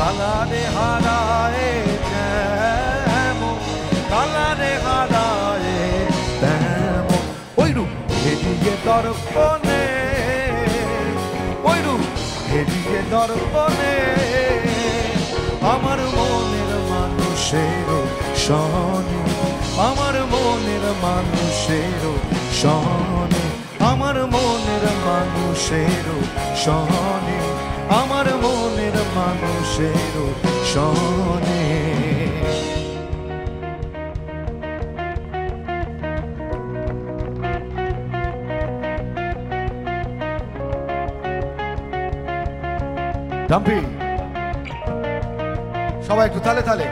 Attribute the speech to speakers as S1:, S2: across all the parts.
S1: কালারে হারায় যেমন, কালারে হারায় তেমন, ওইরূপ হেরিয়ে দর্পণে, ওইরূপ হেরিয়ে দর্পণে আমার মনের মানুষের সনে, আমার মনের মানুষের সনে, আমার মনের মানুষের সনে, আমার মনের মানুষের সনে। ডাম্পি সবাই একটু তালে তালে।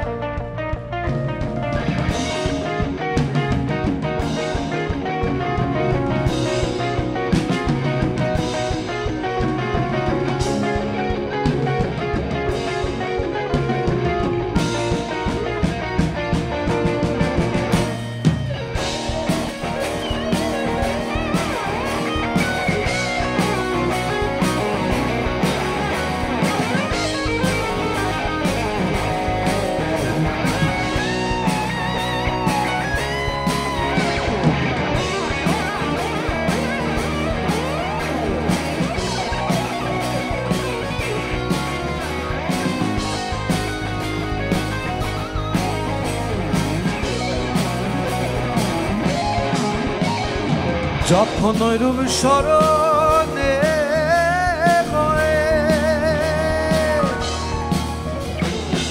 S1: যখন ওইরূপ স্মরণে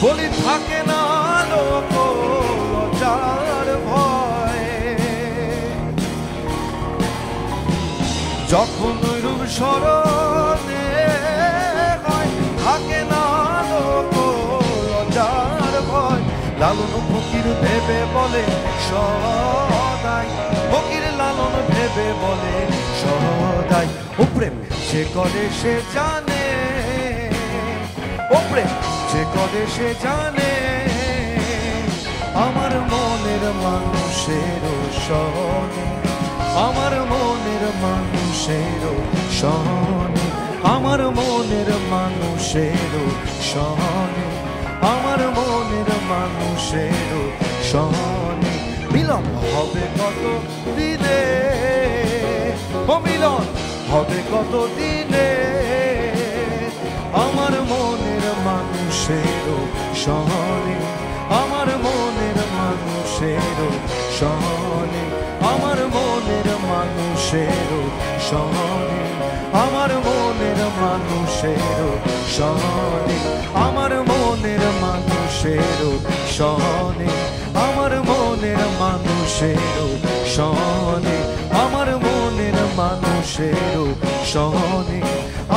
S1: বলি থাকে না লোক লজ্জার ভয়, যখন ওইরূপ স্মরণে থাকে না লোক লজ্জার ভয়, লালন ফকির ভেবে বলে সদাই, ফকির লালন ভেবে বলে সদাই, ও প্রেম সে করে সে জানে, ও প্রেম সে করে সে জানে আমার মনের মানুষের সনে, আমার মনের মানুষের সনে, আমার মনের মানুষের সনে, আমার মনের মানুষের সনে। মিলন হবে কত দিনে, ও মিলন হবে কত দিনে আমার মনের মানুষের সনে, আমার মনের মানুষের সনে, আমার মনের মানুষের সনে, আমার মনের মানুষের সনে, আমার মনের মানুষের সনে, আমার মনের মানুষের সনে, আমার মনের মানুষের সনে,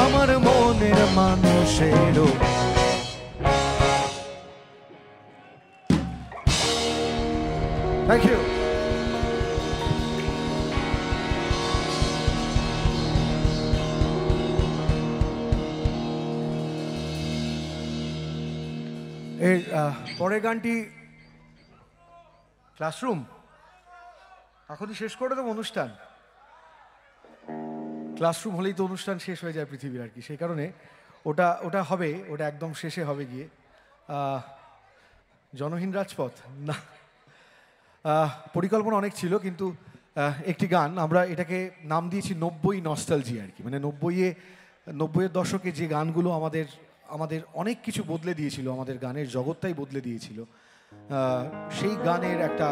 S1: আমার মনের মানুষের। Thank you. এর পরের গানটি ক্লাসরুম, এখনই শেষ করে দেবো অনুষ্ঠান। ক্লাসরুম হলেই তো অনুষ্ঠান শেষ হয়ে যায় পৃথিবীর আর কি, সেই কারণে ওটা ওটা হবে, ওটা একদম শেষে হবে গিয়ে। জনহীন রাজপথ না, পরিকল্পনা অনেক ছিল, কিন্তু একটি গান আমরা এটাকে নাম দিয়েছি 90 নস্টালজি আর কি, মানে 90-এর দশকে যে গানগুলো আমাদের আমাদের অনেক কিছু বদলে দিয়েছিল, আমাদের গানের জগৎটাই বদলে দিয়েছিল, সেই গানের একটা,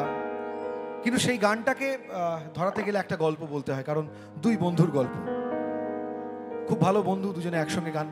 S1: কিন্তু সেই গানটাকে ধরাতে গেলে একটা গল্প বলতে হয়, কারণ দুই বন্ধুর গল্প, খুব ভালো বন্ধু, দুজনে একসঙ্গে গান